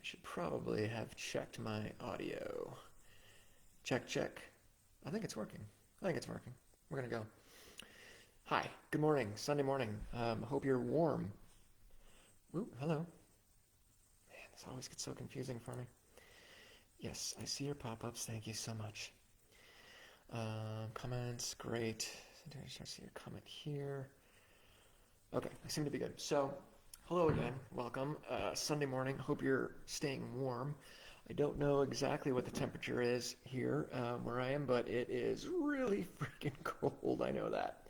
I should probably have checked my audio. Check, check. I think it's working. I think it's working. We're gonna go. Hi, good morning, Sunday morning. Hope you're warm. Ooh, hello. Man, this always gets so confusing for me. Yes, I see your pop-ups. Thank you so much. Comments, great. I see your comment here. Okay, I seem to be good. So, hello again. Welcome. Sunday morning. Hope you're staying warm. I don't know exactly what the temperature is here where I am, but it is really freaking cold. I know that.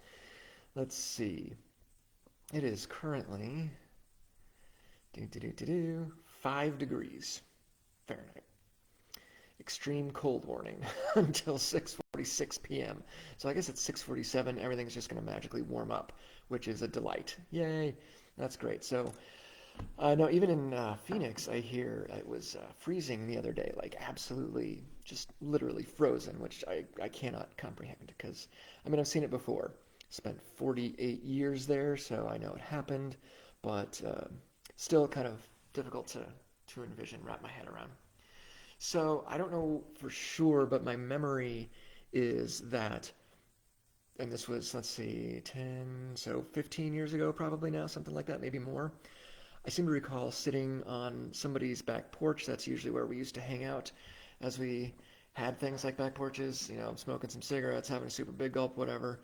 Let's see. It is currently 5 degrees Fahrenheit. Extreme cold warning until 6:46 p.m. So I guess at 6:47 everything's just going to magically warm up, which is a delight. Yay! That's great. So no, even in Phoenix, I hear it was freezing the other day, like absolutely, just literally frozen, which I cannot comprehend because, I mean, I've seen it before. Spent 48 years there, so I know it happened, but still kind of difficult to envision, wrap my head around. So I don't know for sure, but my memory is that, and this was, let's see, 10, so 15 years ago, probably now, something like that, maybe more. I seem to recall sitting on somebody's back porch. That's usually where we used to hang out as we had things like back porches, smoking some cigarettes, having a super big gulp, whatever.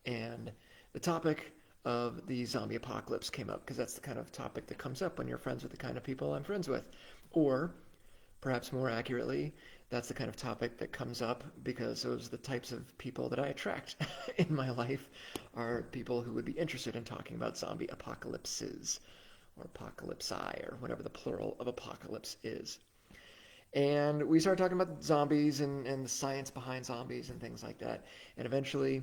And the topic of the zombie apocalypse came up because that's the kind of topic that comes up when you're friends with the kind of people I'm friends with. Or, perhaps more accurately, that's the kind of topic that comes up because those are the types of people that I attract in my life are people who would be interested in talking about zombie apocalypses or apocalypsi or whatever the plural of apocalypse is. And we started talking about zombies and the science behind zombies and things like that. And eventually,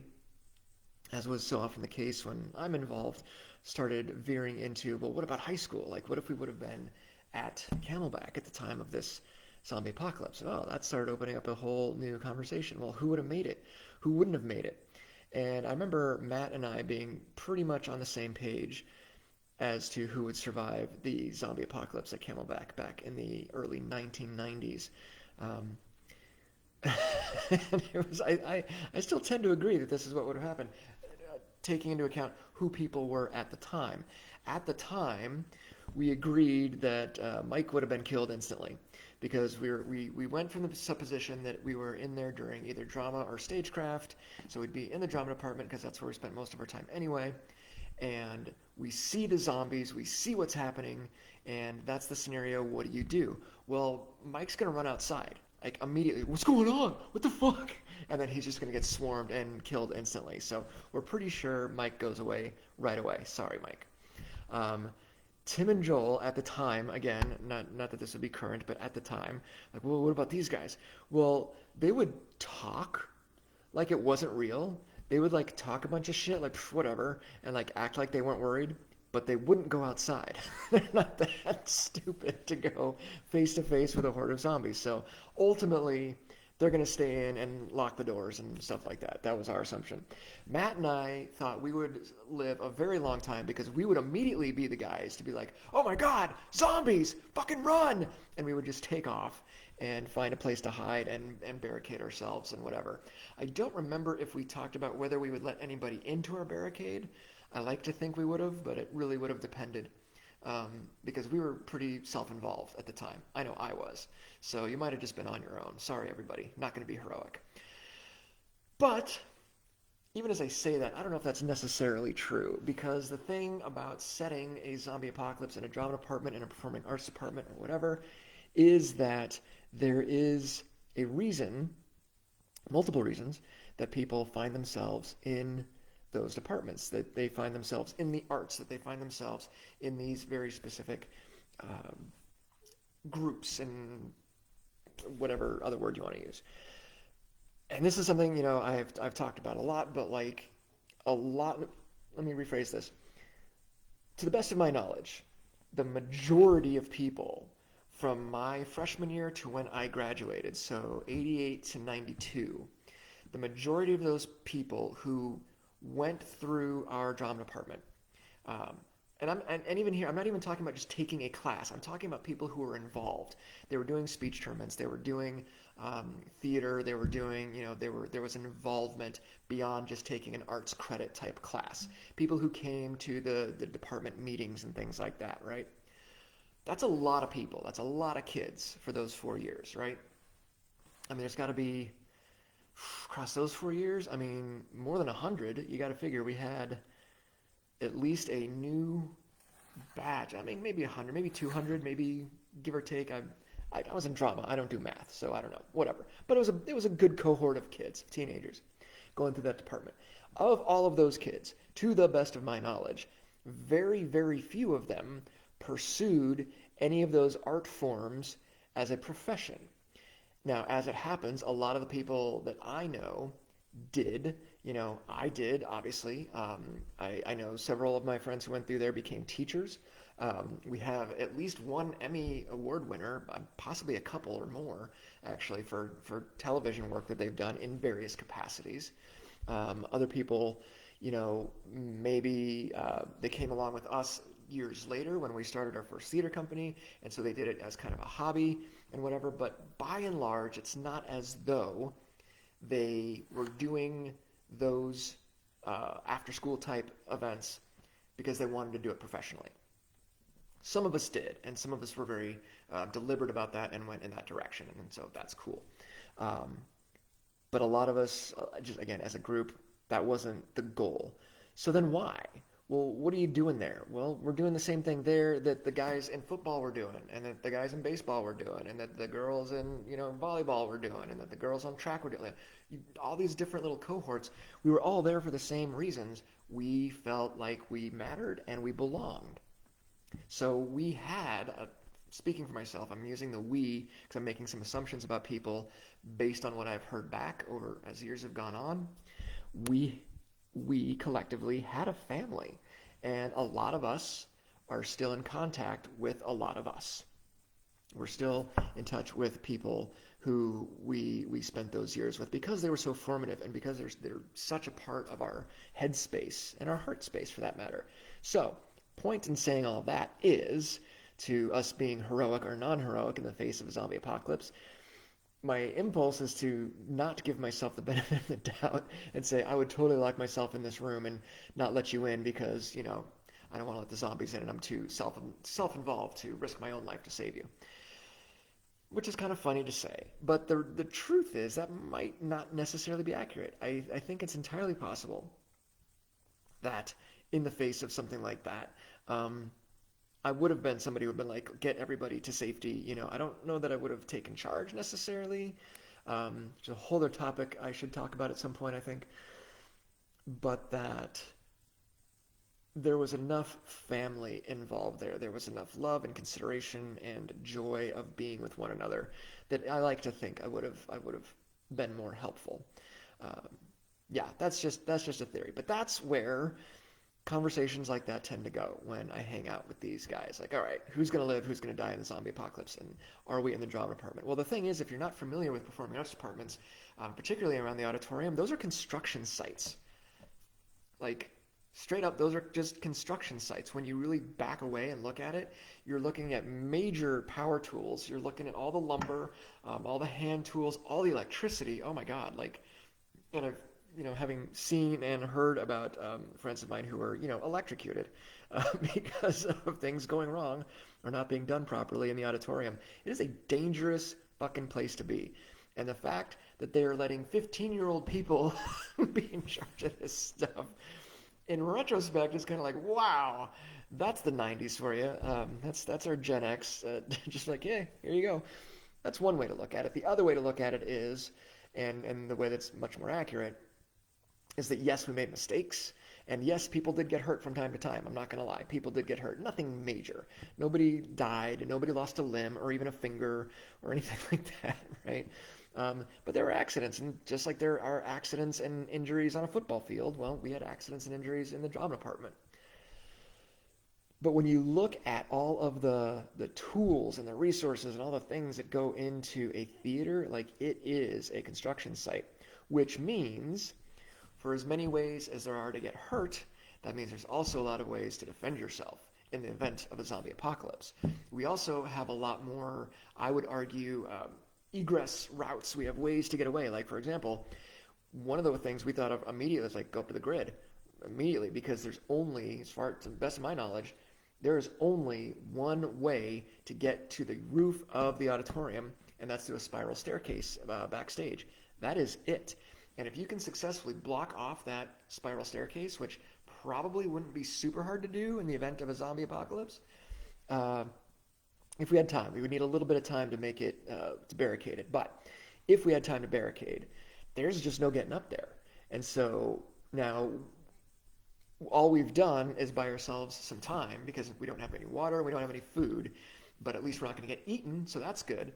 as was so often the case when I'm involved, started veering into, well, what about high school? Like, what if we would have been at Camelback at the time of this zombie apocalypse? Oh, that started opening up a whole new conversation. Well, who would have made it? Who wouldn't have made it? And I remember Matt and I being pretty much on the same page as to who would survive the zombie apocalypse at Camelback back in the early 1990s. Um, and I still tend to agree that this is what would have happened, taking into account who people were at the time. At the time, we agreed that Mike would have been killed instantly because we went from the supposition that we were in there during either drama or stagecraft, so we'd be in the drama department because that's where we spent most of our time anyway. And we see the zombies, we see what's happening, and that's the scenario. What do you do? Well, Mike's gonna run outside, like immediately. What's going on? What the fuck? And then he's just gonna get swarmed and killed instantly. So we're pretty sure Mike goes away right away. Sorry, Mike. Um, Tim and Joel at the time, again, not that this would be current, but at the time, like, well, what about these guys? Well, they would talk like it wasn't real. They would like talk a bunch of shit, like whatever, and like act like they weren't worried, but they wouldn't go outside. They're not that stupid to go face to face with a horde of zombies. So ultimately, they're going to stay in and lock the doors and stuff like that. That was our assumption. Matt and I thought we would live a very long time because we would immediately be the guys to be like, oh my God, zombies, fucking run! And we would just take off and find a place to hide and barricade ourselves and whatever. I don't remember if we talked about whether we would let anybody into our barricade. I like to think we would have, but it really would have depended because we were pretty self-involved at the time. I know I was. So you might have just been on your own. Sorry, everybody. Not going to be heroic. But even as I say that, I don't know if that's necessarily true because the thing about setting a zombie apocalypse in a drama department, in a performing arts department, or whatever, is that there is a reason, multiple reasons, that people find themselves in those departments, that they find themselves in the arts, that they find themselves in these very specific um, groups and whatever other word you want to use. And this is something, I've talked about a lot, but like a lot, let me rephrase this. To the best of my knowledge, the majority of people from my freshman year to when I graduated, so 88 to 92, the majority of those people who went through our drama department, um, And even here, I'm not even talking about just taking a class. I'm talking about people who were involved. They were doing speech tournaments. They were doing theater. They were doing, there was an involvement beyond just taking an arts credit type class. People who came to the department meetings and things like that, right? That's a lot of people. That's a lot of kids for those 4 years, right? I mean, there's got to be, across those 4 years, I mean, more than 100. You got to figure we had at least a new batch. I mean, maybe 100, maybe 200, maybe give or take. I was in drama. I don't do math, so I don't know. Whatever. But it was a good cohort of kids, teenagers, going through that department. Of all of those kids, to the best of my knowledge, very, very few of them pursued any of those art forms as a profession. Now, as it happens, a lot of the people that I know did. I did, obviously. I know several of my friends who went through there became teachers. We have at least one Emmy Award winner, possibly a couple or more, actually, for television work that they've done in various capacities. Other people, maybe they came along with us years later when we started our first theater company, and so they did it as kind of a hobby and whatever. But by and large, it's not as though they were doing those after school type events because they wanted to do it professionally. Some of us did, and some of us were very deliberate about that and went in that direction, and so that's cool. Um, but a lot of us, just again, as a group, that wasn't the goal. So then why? Well, what are you doing there? Well, we're doing the same thing there that the guys in football were doing, and that the guys in baseball were doing, and that the girls in, volleyball were doing, and that the girls on track were doing. All these different little cohorts, we were all there for the same reasons. We felt like we mattered and we belonged. So we had, speaking for myself, I'm using the we because I'm making some assumptions about people based on what I've heard back over as years have gone on. We we collectively had a family, and a lot of us are still in contact with a lot of us. We're still in touch with people who we spent those years with because they were so formative and because they're such a part of our headspace and our heart space for that matter. So, point in saying all of that is to us being heroic or non-heroic in the face of a zombie apocalypse, my impulse is to not give myself the benefit of the doubt and say I would totally lock myself in this room and not let you in because, I don't want to let the zombies in and I'm too self-involved to risk my own life to save you. Which is kind of funny to say. But the truth is that might not necessarily be accurate. I think it's entirely possible that in the face of something like that, I would have been somebody who would have been like, get everybody to safety. I don't know that I would have taken charge necessarily. It's a whole other topic I should talk about at some point, I think. But that there was enough family involved there. There was enough love and consideration and joy of being with one another that I like to think I would have been more helpful. Um, yeah, that's just a theory, but that's where conversations like that tend to go when I hang out with these guys. Like, all right, who's going to live? Who's going to die in the zombie apocalypse? And are we in the drama department? Well, the thing is, if you're not familiar with performing arts departments, particularly around the auditorium, those are construction sites. Like, straight up, those are just construction sites. When you really back away and look at it, you're looking at major power tools. You're looking at all the lumber, all the hand tools, all the electricity. Oh my God! Like, and I've having seen and heard about friends of mine who were electrocuted because of things going wrong or not being done properly in the auditorium. It is a dangerous fucking place to be. And the fact that they are letting 15-year-old people be in charge of this stuff in retrospect, it's kind of like, wow, that's the 90s for you. That's our Gen X. Just like, yeah, here you go. That's one way to look at it. The other way to look at it is, and the way that's much more accurate, is that yes, we made mistakes, and yes, people did get hurt from time to time. I'm not going to lie. People did get hurt. Nothing major. Nobody died, and nobody lost a limb or even a finger or anything like that, right? But there were accidents, and just like there are accidents and injuries on a football field, well, we had accidents and injuries in the drama department. But when you look at all of the tools and the resources and all the things that go into a theater, like it is a construction site, which means for as many ways as there are to get hurt, that means there's also a lot of ways to defend yourself. in the event of a zombie apocalypse. We also have a lot more, I would argue, egress routes. We have ways to get away. Like, for example, one of the things we thought of immediately was like go up to the grid immediately, because there's only, as far to the best of my knowledge, there is only one way to get to the roof of the auditorium, and that's through a spiral staircase backstage. That is it. And if you can successfully block off that spiral staircase, which probably wouldn't be super hard to do in the event of a zombie apocalypse, uh, if we had time, we would need a little bit of time to make it to barricade it. But if we had time to barricade, there's just no getting up there. And so now all we've done is buy ourselves some time, because we don't have any water, we don't have any food, but at least we're not going to get eaten, so that's good.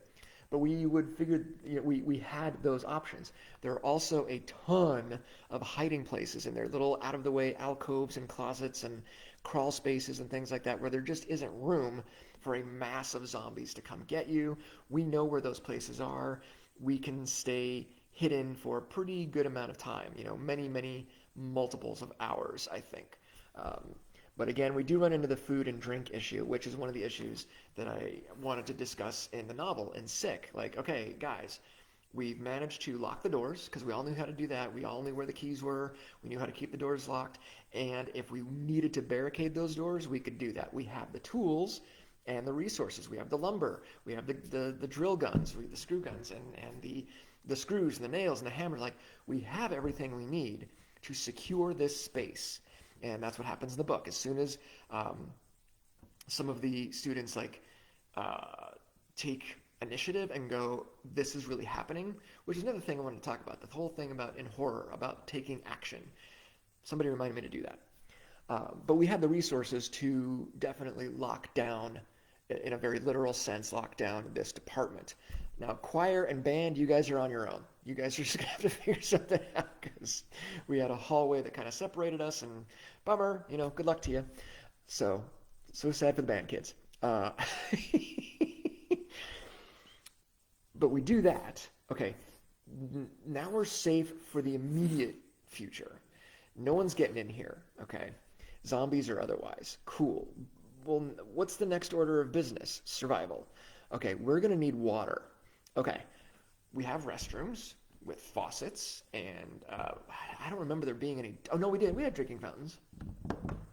But we would figure, we had those options. There are also a ton of hiding places in there, little out of the way alcoves and closets and crawl spaces and things like that, where there just isn't room for a mass of zombies to come get you. We know where those places are. We can stay hidden for a pretty good amount of time, many multiples of hours, I think. But again, we do run into the food and drink issue, which is one of the issues that I wanted to discuss in the novel, in Sick. Like, okay, guys, we've managed to lock the doors, because we all knew how to do that. We all knew where the keys were. We knew how to keep the doors locked. And if we needed to barricade those doors, we could do that. We have the tools and the resources. We have the lumber. We have the drill guns, the screw guns, and the screws and the nails and the hammers. Like, we have everything we need to secure this space. And that's what happens in the book. As soon as some of the students take initiative and go, this is really happening, which is another thing I wanted to talk about, the whole thing about in horror, about taking action. Somebody reminded me to do that. But we had the resources to definitely lock down, in a very literal sense, lock down this department. Now, choir and band, you guys are on your own. You guys are just going to have to figure something out, because we had a hallway that kind of separated us, and bummer, good luck to you. So sad for the band kids. But we do that. Okay, now we're safe for the immediate future. No one's getting in here, okay? Zombies or otherwise. Cool. Well, what's the next order of business? Survival. Okay, we're going to need water. Okay, we have restrooms with faucets, and I don't remember there being any. Oh, no, we did. We had drinking fountains.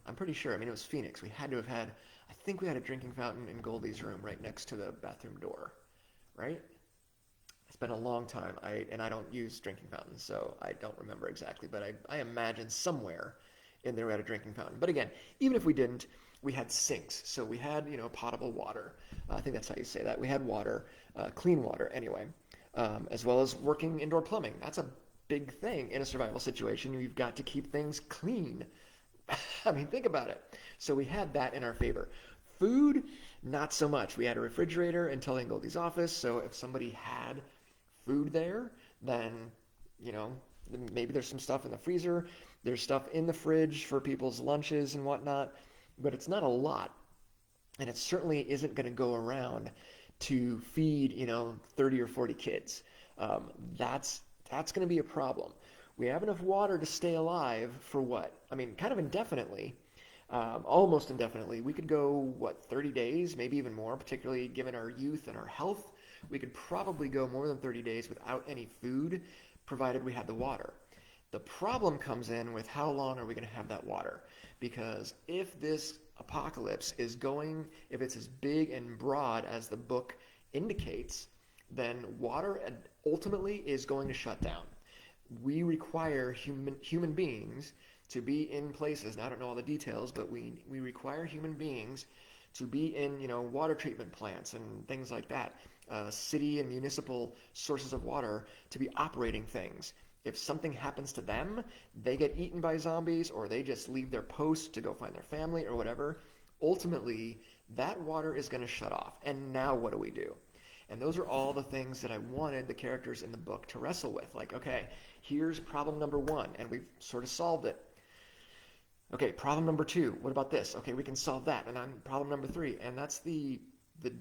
I'm pretty sure. I mean, it was Phoenix. We had to have had, I think we had a drinking fountain in Goldie's room right next to the bathroom door, right? It's been a long time, and I don't use drinking fountains, so I don't remember exactly, but I imagine somewhere in there we had a drinking fountain. But again, even if we didn't, we had sinks, so we had, potable water. I think that's how you say that. We had water, clean water anyway, as well as working indoor plumbing. That's a big thing in a survival situation. You've got to keep things clean. I mean, think about it. So we had that in our favor. Food, not so much. We had a refrigerator in Tully and Goldie's office, so if somebody had food there, then, maybe there's some stuff in the freezer. There's stuff in the fridge for people's lunches and whatnot, but it's not a lot. And it certainly isn't going to go around to feed, 30 or 40 kids. That's going to be a problem. We have enough water to stay alive for what? I mean, kind of indefinitely, almost indefinitely. We could go, 30 days, maybe even more, particularly given our youth and our health. We could probably go more than 30 days without any food, provided we had the water. The problem comes in with how long are we going to have that water? Because if this apocalypse is going, if it's as big and broad as the book indicates, then water ultimately is going to shut down. We require human beings to be in places, and I don't know all the details, but we require human beings to be in, water treatment plants and things like that, city and municipal sources of water to be operating things. If something happens to them, they get eaten by zombies, or they just leave their post to go find their family or whatever, ultimately that water is going to shut off. And now what do we do? And those are all the things that I wanted the characters in the book to wrestle with. Like, okay, here's problem number 1, and we've sort of solved it. Okay, problem number 2, what about this? Okay, we can solve that. And on problem number 3, and that's the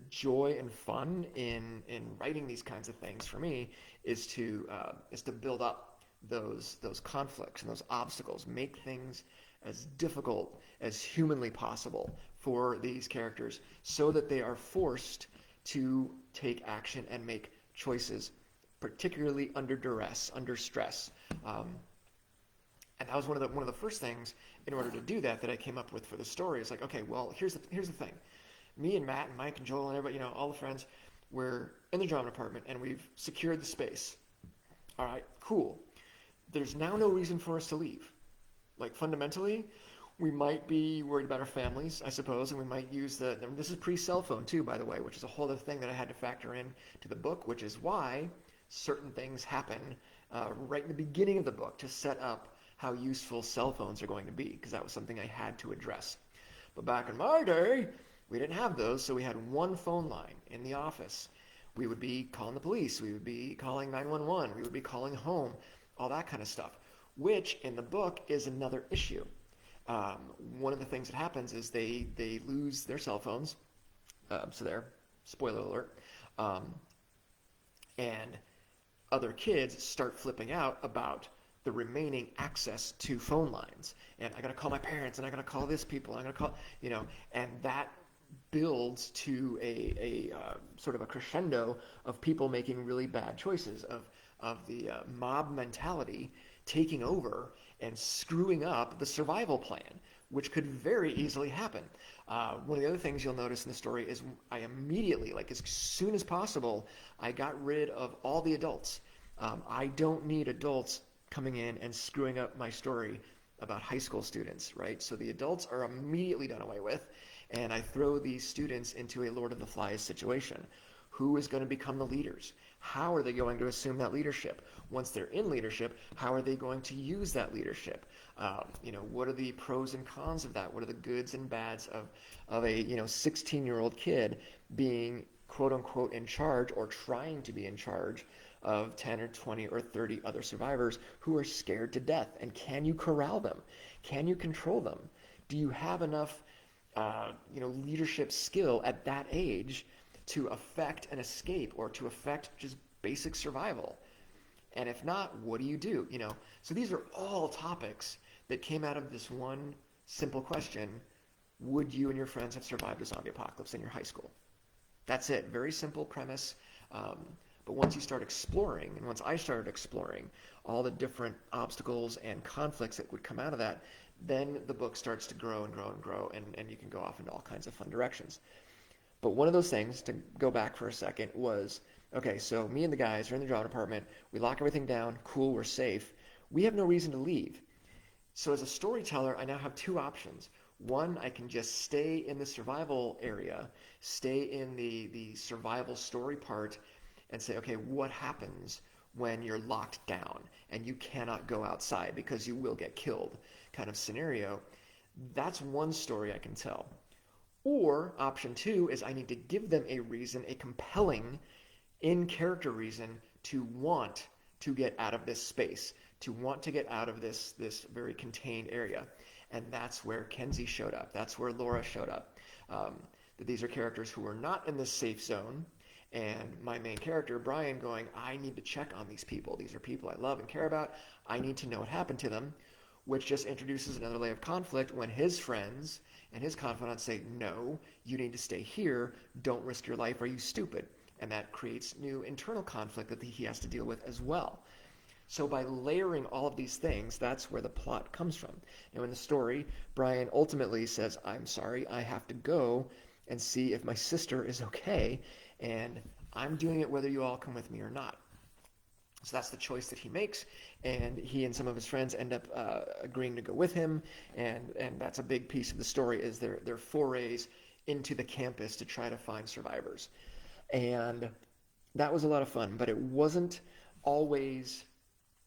joy and fun in writing these kinds of things for me is to build up those conflicts and those obstacles, make things as difficult as humanly possible for these characters so that they are forced to take action and make choices, particularly under duress, under stress. And that was one of the first things in order to do that I came up with for the story. It's like, okay, well, here's the thing. Me and Matt and Mike and Joel and everybody, all the friends, we're in the drama department and we've secured the space. All right, cool. There's now no reason for us to leave. Like, fundamentally, we might be worried about our families, I suppose, and we might use this is pre-cell phone too, by the way, which is a whole other thing that I had to factor in to the book, which is why certain things happen right in the beginning of the book to set up how useful cell phones are going to be, because that was something I had to address. But back in my day, we didn't have those, so we had one phone line in the office. We would be calling the police, we would be calling 911, we would be calling home, all that kind of stuff, which in the book is another issue. One of the things that happens is they lose their cell phones, so there, spoiler alert, and other kids start flipping out about the remaining access to phone lines. And I got to call my parents, and I got to call this people, and I got to call, and that builds to a sort of a crescendo of people making really bad choices, of the mob mentality taking over and screwing up the survival plan, which could very easily happen. One of the other things you'll notice in the story is I immediately, like as soon as possible, I got rid of all the adults. I don't need adults coming in and screwing up my story about high school students, right? So the adults are immediately done away with, and I throw these students into a Lord of the Flies situation. Who is going to become the leaders? How are they going to assume that leadership? Once they're in leadership, how are they going to use that leadership? What are the pros and cons of that? What are the goods and bads of a 16-year-old kid being quote unquote in charge, or trying to be in charge of 10 or 20 or 30 other survivors who are scared to death? And can you corral them? Can you control them? Do you have enough leadership skill at that age to affect an escape, or to affect just basic survival? And if not, what do you do? So these are all topics that came out of this one simple question: would you and your friends have survived a zombie apocalypse in your high school? That's it. Very simple premise. But once you start exploring, and once I started exploring all the different obstacles and conflicts that would come out of that, then the book starts to grow and grow and grow, and you can go off into all kinds of fun directions. But one of those things, to go back for a second, was, okay, so me and the guys are in the drama department, we lock everything down, cool, we're safe. We have no reason to leave. So as a storyteller, I now have two options. One, I can just stay in the survival area, stay in the survival story part, and say, okay, what happens when you're locked down and you cannot go outside because you will get killed, kind of scenario. That's one story I can tell. Or option two is I need to give them a reason, a compelling in-character reason to want to get out of this space, to want to get out of this very contained area. And that's where Kenzie showed up. That's where Laura showed up. That these are characters who are not in this safe zone. And my main character, Brian, going, I need to check on these people. These are people I love and care about. I need to know what happened to them, which just introduces another layer of conflict when his friends and his confidants say, no, you need to stay here. Don't risk your life. Are you stupid? And that creates new internal conflict that he has to deal with as well. So by layering all of these things, that's where the plot comes from. Now in the story, Brian ultimately says, I'm sorry, I have to go and see if my sister is okay, and I'm doing it whether you all come with me or not. So that's the choice that he makes, and he and some of his friends end up agreeing to go with him, and that's a big piece of the story, is their forays into the campus to try to find survivors. And that was a lot of fun, but it wasn't always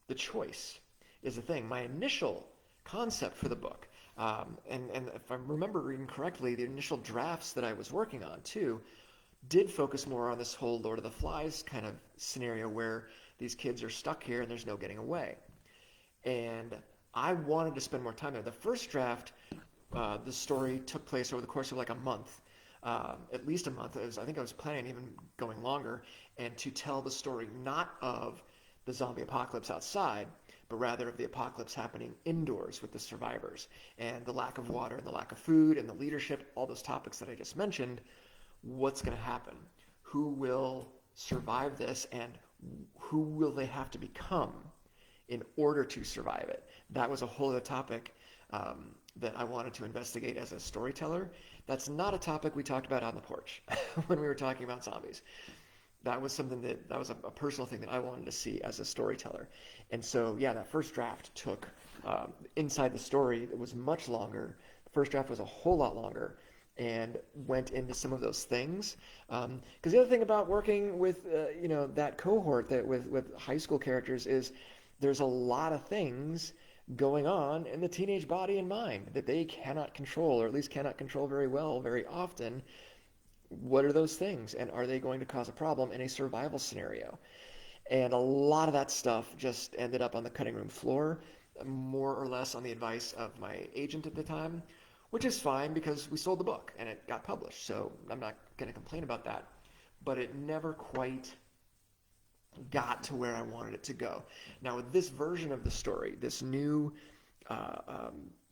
the choice, is the thing. My initial concept for the book, and if I remember reading correctly, the initial drafts that I was working on too, did focus more on this whole Lord of the Flies kind of scenario where these kids are stuck here and there's no getting away. And I wanted to spend more time there. The first draft, the story took place over the course of like a month, at least a month. I think I was planning even going longer, and to tell the story not of the zombie apocalypse outside, but rather of the apocalypse happening indoors with the survivors and the lack of water and the lack of food and the leadership, all those topics that I just mentioned. What's going to happen? Who will survive this, and who will they have to become in order to survive it? That was a whole other topic that I wanted to investigate as a storyteller. That's not a topic we talked about on the porch when we were talking about zombies. That was something that was a personal thing that I wanted to see as a storyteller. And so, yeah, that first draft took, inside the story, it was much longer. The first draft was a whole lot longer and went into some of those things. Because the other thing about working with, that cohort that with high school characters is there's a lot of things going on in the teenage body and mind that they cannot control, or at least cannot control very well, very often. What are those things, and are they going to cause a problem in a survival scenario? And a lot of that stuff just ended up on the cutting room floor, more or less on the advice of my agent at the time, which is fine because we sold the book and it got published, so I'm not going to complain about that. But it never quite got to where I wanted it to go. Now, with this version of the story, this new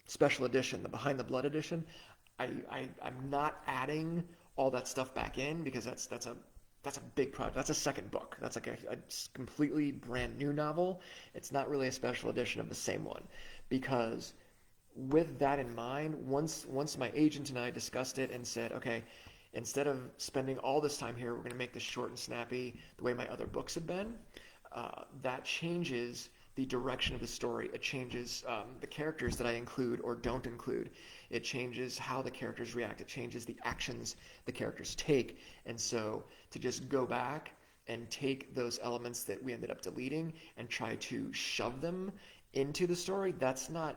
special edition, the Behind the Blood edition, I'm not adding all that stuff back in because that's a big project. That's a second book. That's like a completely brand new novel. It's not really a special edition of the same one, because with that in mind, once my agent and I discussed it and said, okay, instead of spending all this time here, we're going to make this short and snappy the way my other books have been. That changes the direction of the story. It changes the characters that I include or don't include. It changes how the characters react. It changes the actions the characters take. And so to just go back and take those elements that we ended up deleting and try to shove them into the story, that's not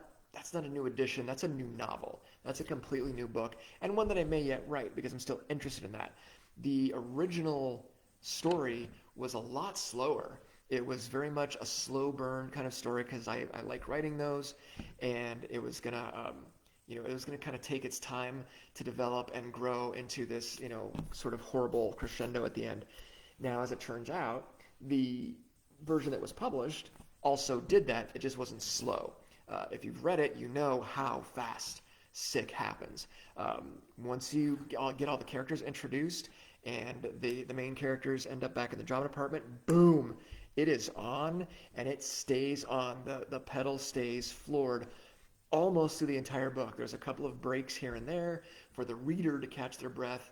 a new edition. That's a new novel. That's a completely new book, and one that I may yet write because I'm still interested in that. The original story was a lot slower. It was very much a slow burn kind of story because I like writing those, and it was gonna kind of take its time to develop and grow into this, sort of horrible crescendo at the end. Now, as it turns out, the version that was published also did that. It just wasn't slow. If you've read it, you know how fast sick happens. Once you get all the characters introduced and the main characters end up back in the drama department, boom, it is on, and it stays on. The pedal stays floored almost through the entire book. There's a couple of breaks here and there for the reader to catch their breath,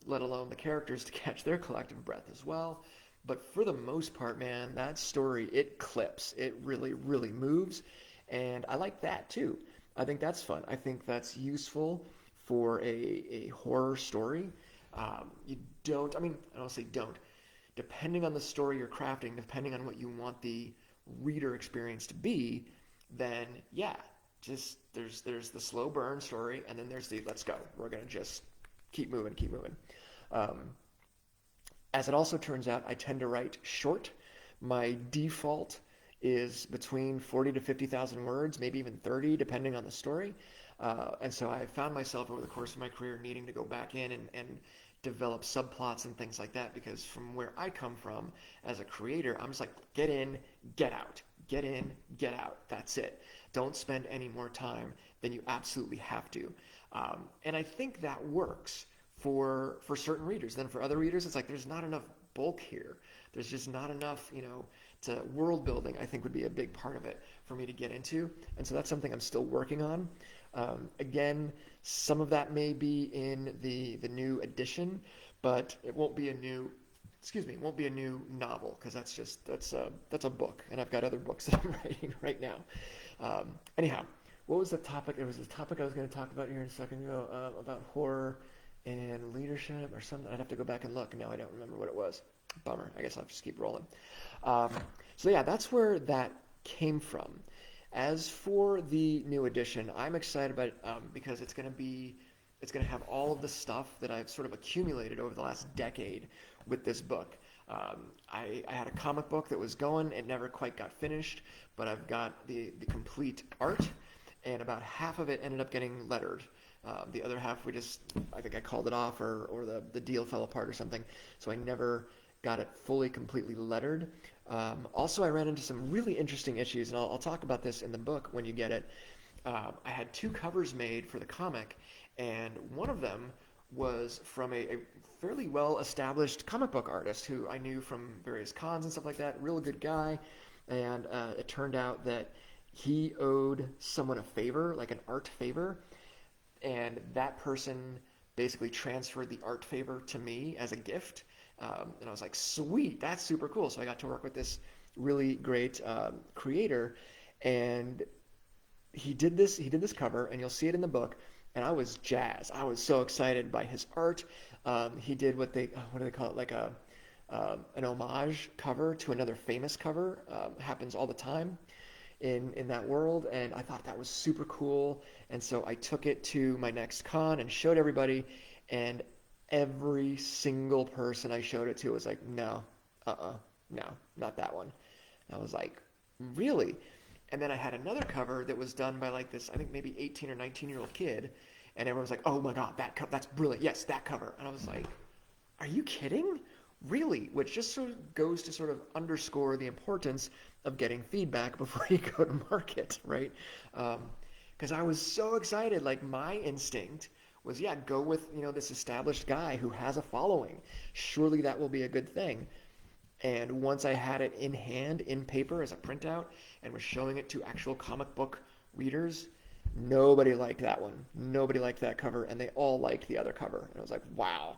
let alone the characters to catch their collective breath as well. But for the most part, man, that story, it clips. It really, really moves. And I like that too. I think that's fun. I think that's useful for a horror story. You don't, I mean, I don't say don't. Depending on the story you're crafting, depending on what you want the reader experience to be, then yeah, just there's the slow burn story, and then there's the let's go. We're gonna just keep moving, keep moving. As it also turns out, I tend to write short. My default is between 40 to 50,000 words, maybe even 30, depending on the story. And so I found myself over the course of my career needing to go back in and develop subplots and things like that, because from where I come from as a creator, I'm just like, get in, get out, get in, get out. That's it. Don't spend any more time than you absolutely have to. And I think that works for certain readers. Then for other readers, it's like there's not enough bulk here. There's just not enough, to world building, I think, would be a big part of it for me to get into. And so that's something I'm still working on. Again, some of that may be in the new edition, but it won't be a new novel, because that's a book, and I've got other books that I'm writing right now. Anyhow, what was the topic? It was the topic I was going to talk about here in a second ago, about horror and leadership or something. I'd have to go back and look. Now I don't remember what it was. Bummer. I guess I'll just keep rolling. So yeah, that's where that came from. As for the new edition, I'm excited about it because it's going to have all of the stuff that I've sort of accumulated over the last decade with this book. I had a comic book that was going. It never quite got finished, but I've got the complete art, and about half of it ended up getting lettered. The other half, I think I called it off, or the deal fell apart or something, so I never got it fully, completely lettered. Also, I ran into some really interesting issues, and I'll talk about this in the book when you get it. I had two covers made for the comic, and one of them was from a fairly well-established comic book artist who I knew from various cons and stuff like that. Real good guy, and it turned out that he owed someone a favor, like an art favor, and that person basically transferred the art favor to me as a gift. And I was like, sweet, that's super cool. So I got to work with this really great creator, and he did this cover, and you'll see it in the book. And I was jazzed. I was so excited by his art. He did what do they call it, like an homage cover to another famous cover. Happens all the time in that world, and I thought that was super cool. And so I took it to my next con and showed everybody, and every single person I showed it to was like, no, no, not that one. And I was like, really? And then I had another cover that was done by like this, I think maybe 18 or 19-year-old kid, and everyone was like, oh my God, that's brilliant. Yes, that cover. And I was like, are you kidding? Really? Which just sort of goes to sort of underscore the importance of getting feedback before you go to market, right? Because I was so excited. Like, my instinct was, yeah, go with, this established guy who has a following. Surely that will be a good thing. And once I had it in hand, in paper as a printout, and was showing it to actual comic book readers, nobody liked that one. Nobody liked that cover, and they all liked the other cover. And I was like, wow.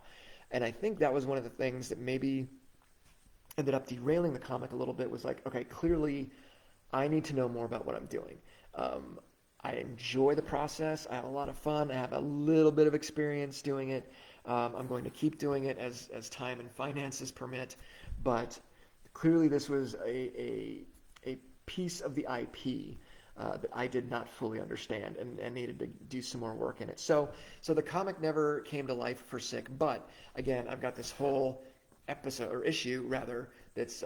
And I think that was one of the things that maybe ended up derailing the comic a little bit, was like, okay, clearly I need to know more about what I'm doing. I enjoy the process. I have a lot of fun. I have a little bit of experience doing it. I'm going to keep doing it as time and finances permit. But clearly this was a piece of the IP that I did not fully understand, and needed to do some more work in it. So the comic never came to life for Sick, but again, I've got this whole episode, or issue rather, that's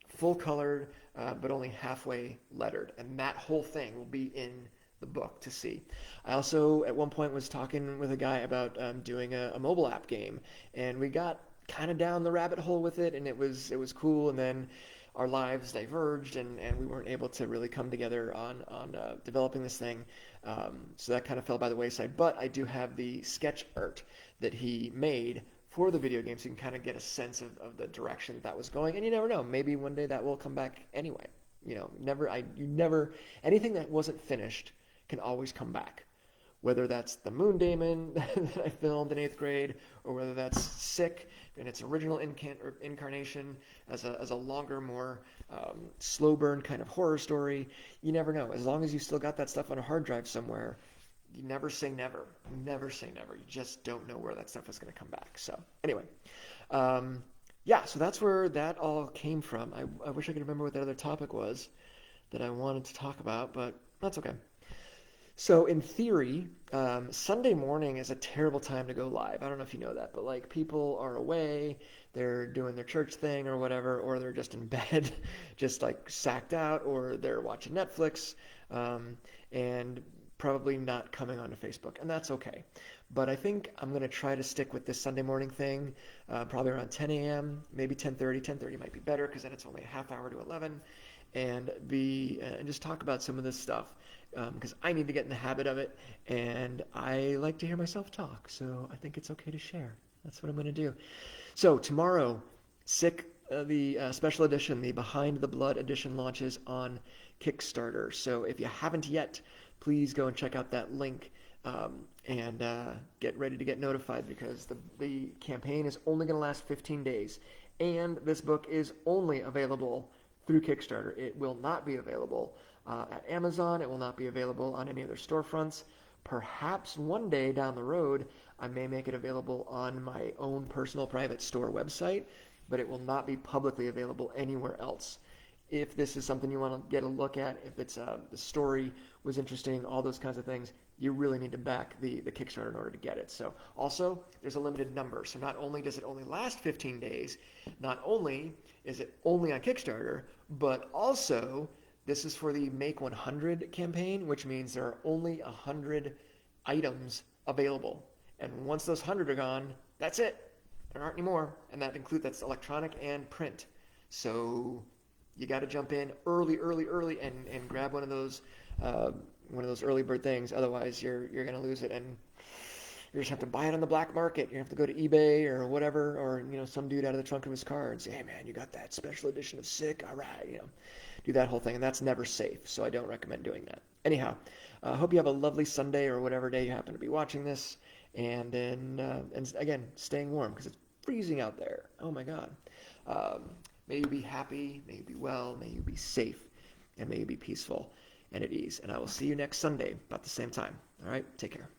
full colored, but only halfway lettered, and that whole thing will be in the book to see. I also at one point was talking with a guy about doing a mobile app game, and we got kind of down the rabbit hole with it, and it was cool, and then our lives diverged, and we weren't able to really come together on developing this thing. So that kind of fell by the wayside. But I do have the sketch art that he made for the video game, so you can kind of get a sense of the direction that was going. And you never know, maybe one day that will come back anyway. Anything that wasn't finished can always come back. Whether that's the Moon Daemon that I filmed in 8th grade, or whether that's Sick in its original incarnation as a longer, more slow burn kind of horror story. You never know. As long as you still got that stuff on a hard drive somewhere, you never say never. Never say never. You just don't know where that stuff is going to come back. So anyway, yeah, so that's where that all came from. I wish I could remember what that other topic was that I wanted to talk about, but that's okay. So in theory, Sunday morning is a terrible time to go live. I don't know if you know that, but like, people are away, they're doing their church thing or whatever, or they're just in bed, just like sacked out, or they're watching Netflix, and probably not coming onto Facebook, and that's okay. But I think I'm going to try to stick with this Sunday morning thing, probably around 10 a.m., maybe 10:30. 10:30 might be better, because then it's only a half hour to 11, and just talk about some of this stuff. Because I need to get in the habit of it, and I like to hear myself talk, so I think it's okay to share. That's what I'm going to do. So tomorrow, Sick, the special edition, the Behind the Blood edition, launches on Kickstarter. So if you haven't yet, please go and check out that link, and get ready to get notified, because the campaign is only going to last 15 days, and this book is only available through Kickstarter. It will not be available at Amazon. It will not be available on any other storefronts. Perhaps one day down the road, I may make it available on my own personal private store website, but it will not be publicly available anywhere else. If this is something you want to get a look at, if it's the story was interesting, all those kinds of things, you really need to back the Kickstarter in order to get it. So also, there's a limited number. So not only does it only last 15 days, not only is it only on Kickstarter, but also this is for the Make 100 campaign, which means there are only 100 items available. And once those 100 are gone, that's it. There aren't any more, and that's electronic and print. So you got to jump in early, and grab uh, one of those early bird things. Otherwise, you're gonna lose it, and you just have to buy it on the black market. You have to go to eBay or whatever, or some dude out of the trunk of his car and say, "Hey man, you got that special edition of Sick? All right, do that whole thing." And that's never safe, so I don't recommend doing that. Anyhow, I hope you have a lovely Sunday or whatever day you happen to be watching this, and again, staying warm because it's freezing out there. Oh my God. May you be happy, may you be well, may you be safe, and may you be peaceful and at ease. And I will see you next Sunday about the same time. All right, take care.